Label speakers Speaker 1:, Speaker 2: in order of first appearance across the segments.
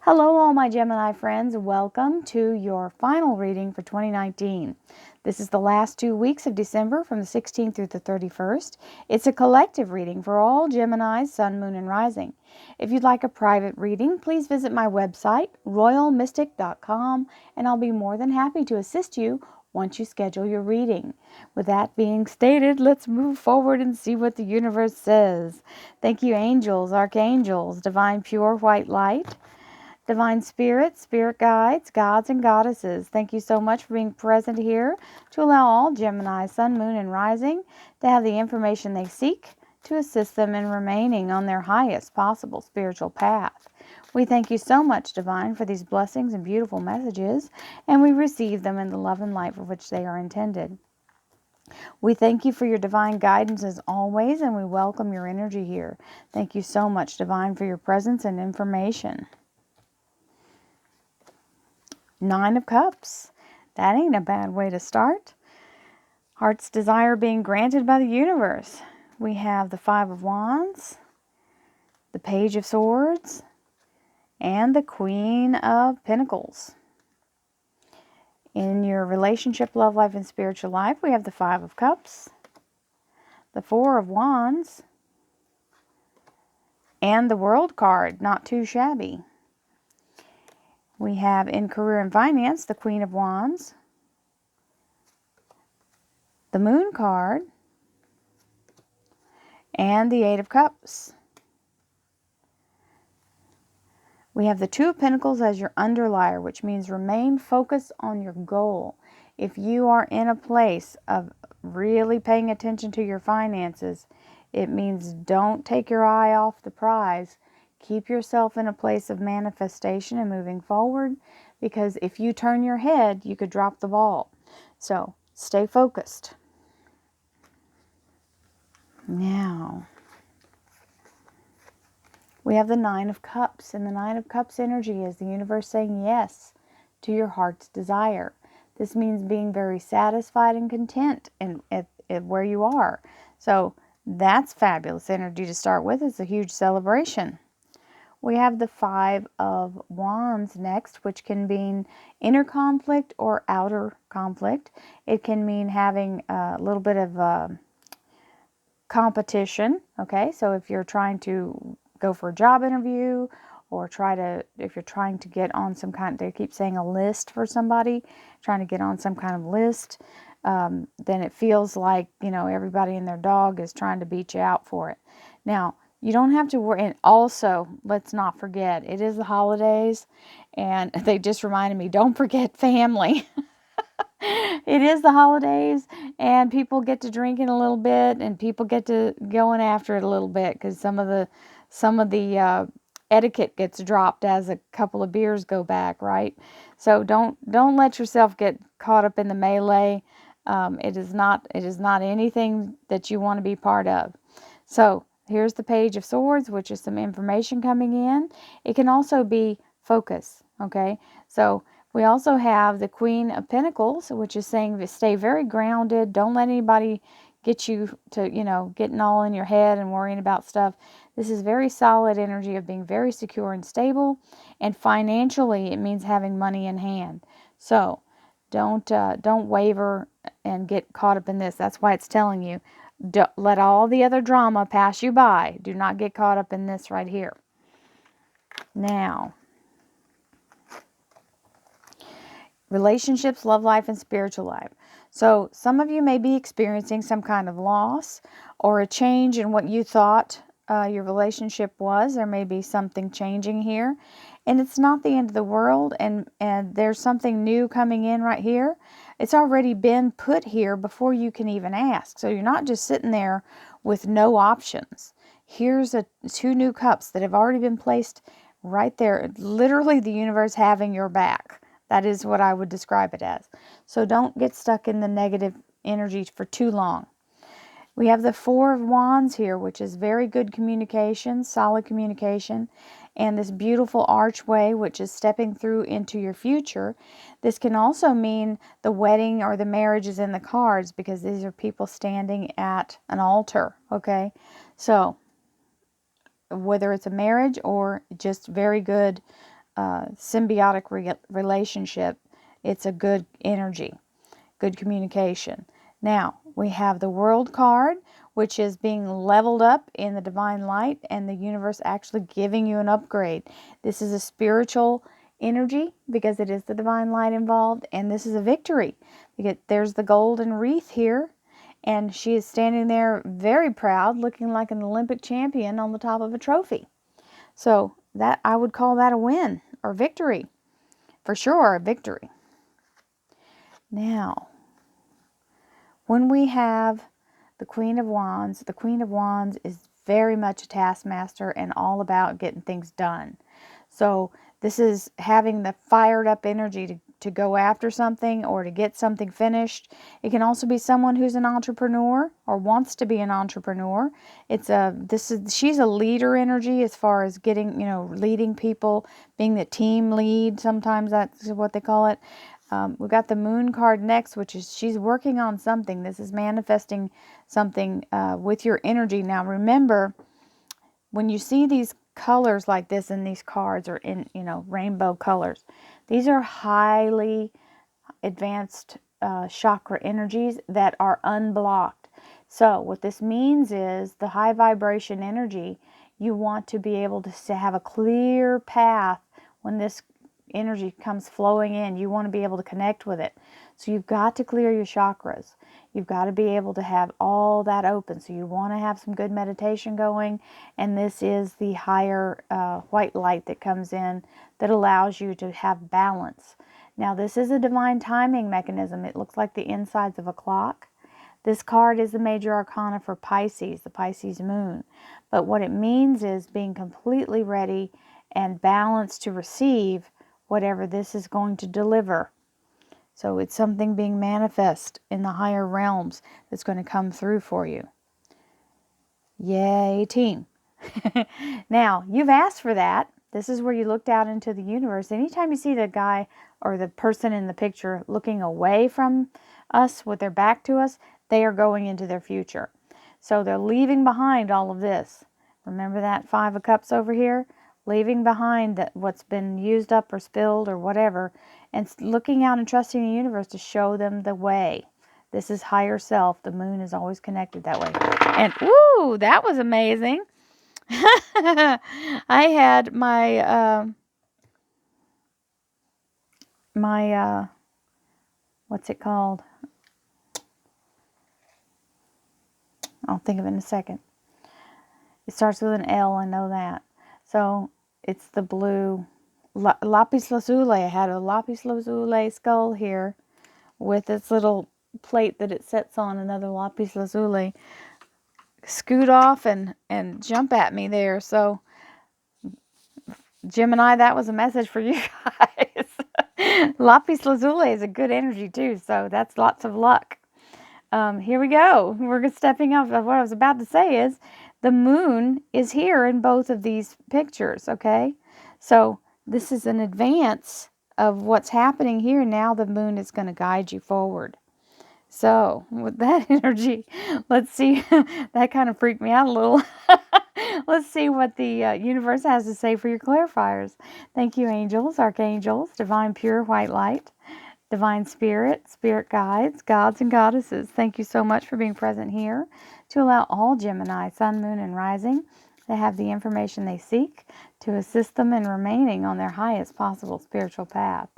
Speaker 1: Hello all my Gemini friends, welcome to your final reading for 2019. This is the last 2 weeks of December from the 16th through the 31st. It's a collective reading for all Geminis, Sun, Moon, and Rising. If you'd like a private reading, please visit my website, royalmystic.com, and I'll be more than happy to assist you once you schedule your reading. With that being stated, let's move forward and see what the universe says. Thank you, angels, archangels, divine pure white light, divine spirits, spirit guides, gods and goddesses. Thank you so much for being present here to allow all Gemini, Sun, Moon, and Rising to have the information they seek to assist them in remaining on their highest possible spiritual path. We thank you so much, Divine, for these blessings and beautiful messages, and we receive them in the love and light for which they are intended. We thank you for your divine guidance as always, and we welcome your energy here. Thank you so much, Divine, for your presence and information. 9 of Cups. That ain't a bad way to start. Heart's desire being granted by the universe. We have the 5 of Wands, the Page of Swords, and the Queen of Pentacles. In your relationship, love life, and spiritual life, we have the 5 of Cups, the 4 of Wands, and the World card. Not too shabby. We have in career and finance, the Queen of Wands, the Moon card, and the 8 of Cups. We have the 2 of Pentacles as your underlier, which means remain focused on your goal. If you are in a place of really paying attention to your finances, it means don't take your eye off the prize. Keep yourself in a place of manifestation and moving forward, because if you turn your head, you could drop the ball. So stay focused. Now, we have the 9 of Cups, and the 9 of Cups energy is the universe saying yes to your heart's desire. This means being very satisfied and content at where you are. So that's fabulous energy to start with. It's a huge celebration. We have the 5 of Wands next, which can mean inner conflict or outer conflict. It can mean having a little bit of competition, okay? So if you're trying to go for a job interview, or if you're trying to get on some kind, they keep saying a list for somebody, trying to get on some kind of list, then it feels like, everybody and their dog is trying to beat you out for it. Now, you don't have to worry. And also, let's not forget, it is the holidays, and they just reminded me, don't forget family. It is the holidays, and people get to drinking a little bit, and people get to going after it a little bit, because some of the etiquette gets dropped as a couple of beers go back, right? So don't let yourself get caught up in the melee. It is not anything that you want to be part of. So here's the Page of Swords, which is some information coming in. It can also be focus, okay? So we also have the Queen of Pentacles, which is saying to stay very grounded. Don't let anybody get you to, getting all in your head and worrying about stuff. This is very solid energy of being very secure and stable. And financially, it means having money in hand. So don't waver and get caught up in this. That's why it's telling you, don't let all the other drama pass you by. Do not get caught up in this right here. Now, relationships, love life, and spiritual life. So some of you may be experiencing some kind of loss or a change in what you thought your relationship was. There may be something changing here, and it's not the end of the world, and there's something new coming in right here. It's already been put here before you can even ask. So you're not just sitting there with no options. Here's 2 new cups that have already been placed right there. Literally the universe having your back. That is what I would describe it as. So don't get stuck in the negative energy for too long. We have the 4 of Wands here, which is very good communication, solid communication, and this beautiful archway, which is stepping through into your future. This can also mean the wedding or the marriage is in the cards, because these are people standing at an altar, okay? So whether it's a marriage or just very good symbiotic relationship. It's a good energy, good communication. Now, we have the World card, which is being leveled up in the divine light and the universe actually giving you an upgrade. This is a spiritual energy because it is the divine light involved, and this is a victory. Because there's the golden wreath here, and she is standing there very proud, looking like an Olympic champion on the top of a trophy. So that, I would call that a win or victory. For sure, a victory. Now, when we have the Queen of Wands is very much a taskmaster and all about getting things done. So this is having the fired up energy to go after something or to get something finished. It can also be someone who's an entrepreneur or wants to be an entrepreneur. She's a leader energy as far as getting, leading people, being the team lead. Sometimes that's what they call it. We've got the Moon card next, which is she's working on something. This is manifesting something with your energy. Now remember, when you see these colors like this in these cards or in, rainbow colors, these are highly advanced chakra energies that are unblocked. So what this means is the high vibration energy, you want to be able to have a clear path when this energy comes flowing in. You want to be able to connect with it. So you've got to clear your chakras. You've got to be able to have all that open. So you want to have some good meditation going. And this is the higher white light that comes in that allows you to have balance. Now this is a divine timing mechanism. It looks like the insides of a clock. This card is the major arcana for Pisces, the Pisces moon. But what it means is being completely ready and balanced to receive whatever this is going to deliver. So it's something being manifest in the higher realms that's going to come through for you. Yay, team. Now, you've asked for that. This is where you looked out into the universe. Anytime you see the guy or the person in the picture looking away from us with their back to us, they are going into their future. So they're leaving behind all of this. Remember that Five of Cups over here? Leaving behind what's been used up or spilled or whatever, and looking out and trusting the universe to show them the way. This is higher self. The moon is always connected that way. And, ooh, that was amazing. I had my what's it called? I'll think of it in a second. It starts with an L, I know that. So it's the blue lapis lazuli. I had a lapis lazuli skull here with its little plate that it sets on, another lapis lazuli. Scoot off and jump at me there. So Gemini, that was a message for you guys. Lapis lazuli is a good energy too, so that's lots of luck. Here we go. We're stepping off of what I was about to say is the moon is here in both of these pictures, okay? So this is an advance of what's happening here. Now the moon is going to guide you forward. So with that energy, let's see. That kind of freaked me out a little. Let's see what the universe has to say for your clarifiers. Thank you, angels, archangels, divine pure white light, divine spirit, spirit guides, gods and goddesses. Thank you so much for being present here to allow all Gemini, sun, moon, and rising to have the information they seek to assist them in remaining on their highest possible spiritual path.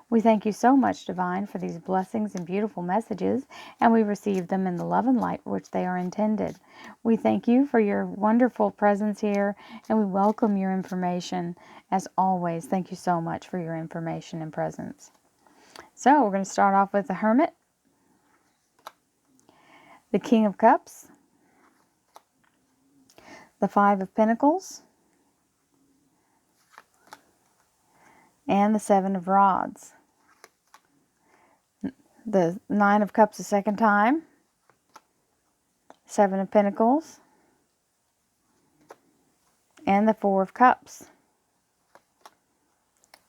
Speaker 1: We thank you so much, Divine, for these blessings and beautiful messages, and we receive them in the love and light for which they are intended. We thank you for your wonderful presence here, and we welcome your information as always. Thank you so much for your information and presence. So we're going to start off with the Hermit, the King of Cups, the Five of Pentacles, and the Seven of Rods. The Nine of Cups a second time, Seven of Pentacles, and the Four of Cups.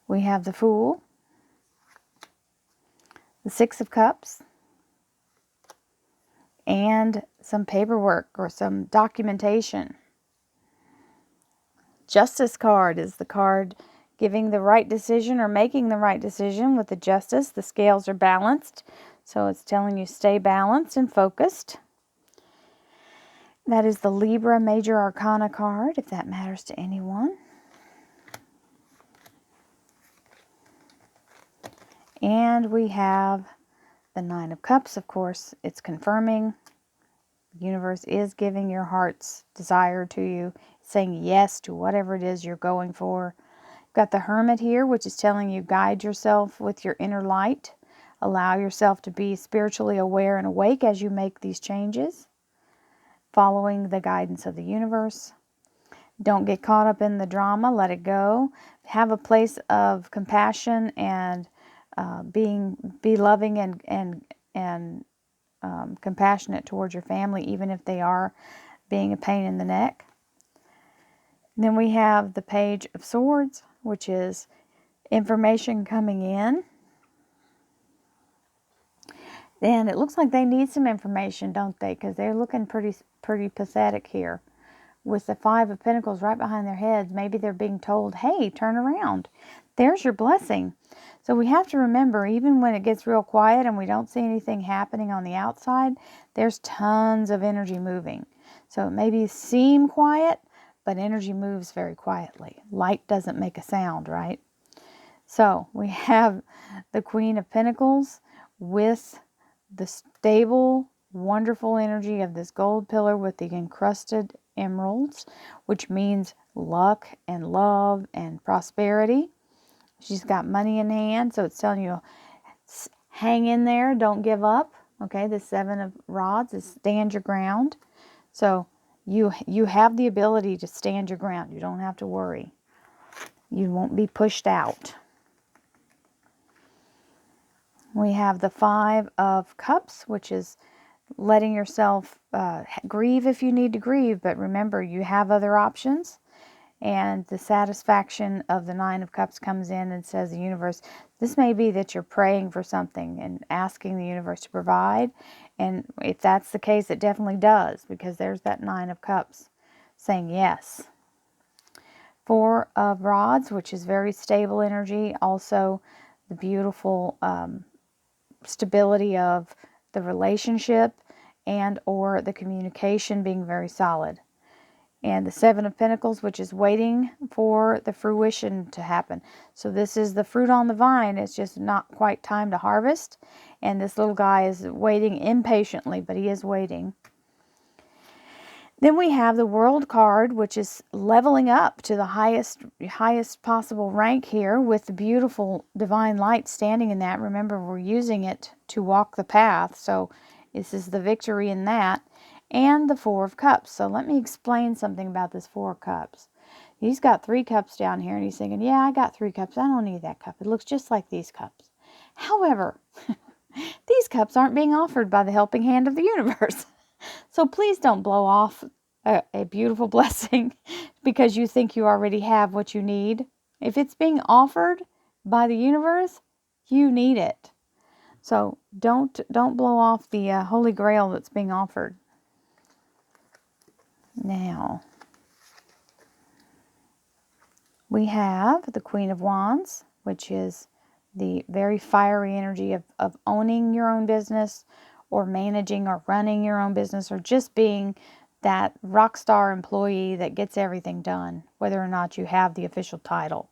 Speaker 1: We have the Fool, the Six of Cups, and some paperwork or some documentation. Justice card is the card giving the right decision or making the right decision. With the Justice, the scales are balanced. So it's telling you stay balanced and focused. That is the Libra Major Arcana card, if that matters to anyone. And we have the Nine of Cups, of course. It's confirming the universe is giving your heart's desire to you, saying yes to whatever it is you're going for. Got the Hermit here, which is telling you guide yourself with your inner light. Allow yourself to be spiritually aware and awake as you make these changes, following the guidance of the universe. Don't get caught up in the drama. Let it go. Have a place of compassion and be loving and compassionate towards your family, even if they are being a pain in the neck. And then we have the Page of Swords, which is information coming in. And it looks like they need some information, don't they? Because they're looking pretty pathetic here. With the Five of Pentacles right behind their heads, maybe they're being told, hey, turn around. There's your blessing. So we have to remember, even when it gets real quiet and we don't see anything happening on the outside, there's tons of energy moving. So it maybe seem quiet, but energy moves very quietly. Light doesn't make a sound, right? So we have the Queen of Pentacles with the stable, wonderful energy of this gold pillar with the encrusted emeralds, which means luck and love and prosperity. She's got money in hand, so it's telling you, hang in there, don't give up. Okay, the Seven of Rods is stand your ground. So you have the ability to stand your ground. You don't have to worry. You won't be pushed out. We have the Five of Cups, which is letting yourself grieve if you need to grieve, but remember, you have other options. And the satisfaction of the Nine of Cups comes in and says, the universe, this may be that you're praying for something and asking the universe to provide. And if that's the case, it definitely does, because there's that Nine of Cups saying yes. Four of Rods, which is very stable energy. Also, the beautiful stability of the relationship and or the communication being very solid. And the Seven of Pentacles, which is waiting for the fruition to happen. So this is the fruit on the vine. It's just not quite time to harvest. And this little guy is waiting impatiently, but he is waiting. Then we have the World card, which is leveling up to the highest possible rank here with the beautiful divine light standing in that. Remember, we're using it to walk the path. So this is the victory in that. And the Four of Cups. So let me explain something about this Four of Cups. He's got 3 cups down here, and he's thinking, yeah, I got 3 cups. I don't need that cup. It looks just like these cups. However, these cups aren't being offered by the helping hand of the universe. So please don't blow off a beautiful blessing because you think you already have what you need. If it's being offered by the universe, you need it. So don't blow off the Holy Grail that's being offered. Now, we have the Queen of Wands, which is the very fiery energy of owning your own business or managing or running your own business or just being that rock star employee that gets everything done, whether or not you have the official title.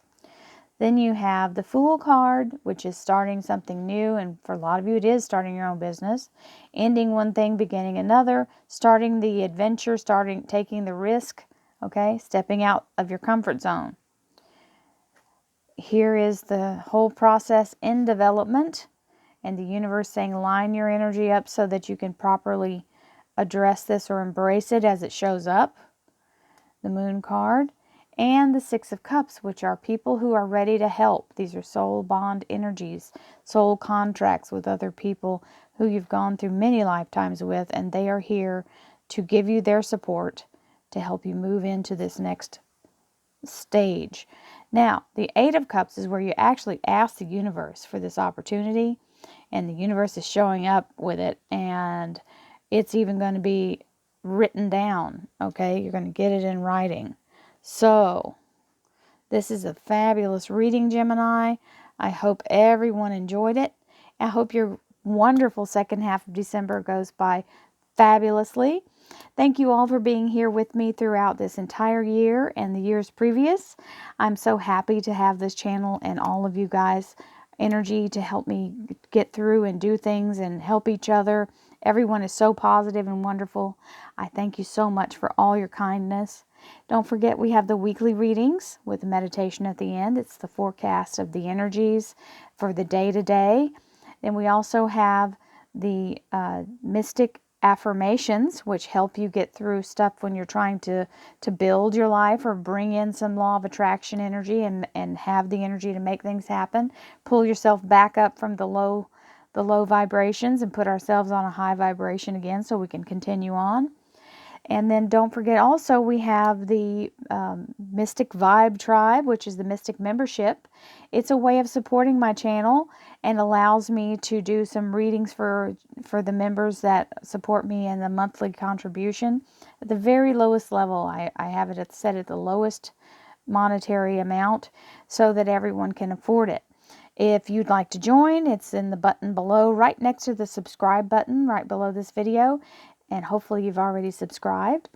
Speaker 1: Then you have the Fool card, which is starting something new, and for a lot of you it is starting your own business, ending one thing, beginning another, starting the adventure, taking the risk, okay, stepping out of your comfort zone. Here is the whole process in development, and the universe saying line your energy up so that you can properly address this or embrace it as it shows up. The Moon card. And the Six of Cups, which are people who are ready to help. These are soul bond energies, soul contracts with other people who you've gone through many lifetimes with, and they are here to give you their support to help you move into this next stage. Now, the Eight of Cups is where you actually ask the universe for this opportunity, and the universe is showing up with it, and it's even going to be written down, okay? You're going to get it in writing. So, This is a fabulous reading, Gemini. I hope everyone enjoyed it. I hope your wonderful second half of December goes by fabulously. Thank you all for being here with me throughout this entire year and the years previous. I'm so happy to have this channel and all of you guys' energy to help me get through and do things and help each other. Everyone is so positive and wonderful. I thank you so much for all your kindness. Don't forget, we have the weekly readings with the meditation at the end. It's the forecast of the energies for the day to day. Then we also have the mystic affirmations, which help you get through stuff when you're trying to build your life or bring in some law of attraction energy and have the energy to make things happen. Pull yourself back up from the low vibrations and put ourselves on a high vibration again so we can continue on. And then don't forget also we have the Mystic Vibe Tribe, which is the Mystic membership. It's a way of supporting my channel and allows me to do some readings for the members that support me in the monthly contribution. At the very lowest level, I have it set at the lowest monetary amount so that everyone can afford it. If you'd like to join, it's in the button below, right next to the subscribe button, right below this video. And hopefully you've already subscribed.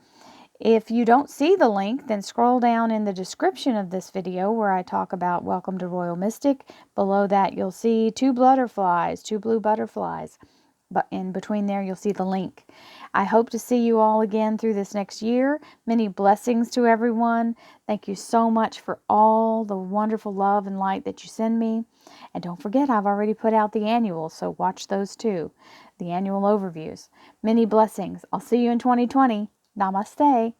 Speaker 1: If you don't see the link, then scroll down in the description of this video where I talk about Welcome to Royal Mystic. Below that you'll see two blue butterflies. But in between there you'll see the link. I hope to see you all again through this next year. Many blessings to everyone. Thank you so much for all the wonderful love and light that you send me. And don't forget, I've already put out the annual, so watch those too. The annual overviews. Many blessings. I'll see you in 2020. Namaste.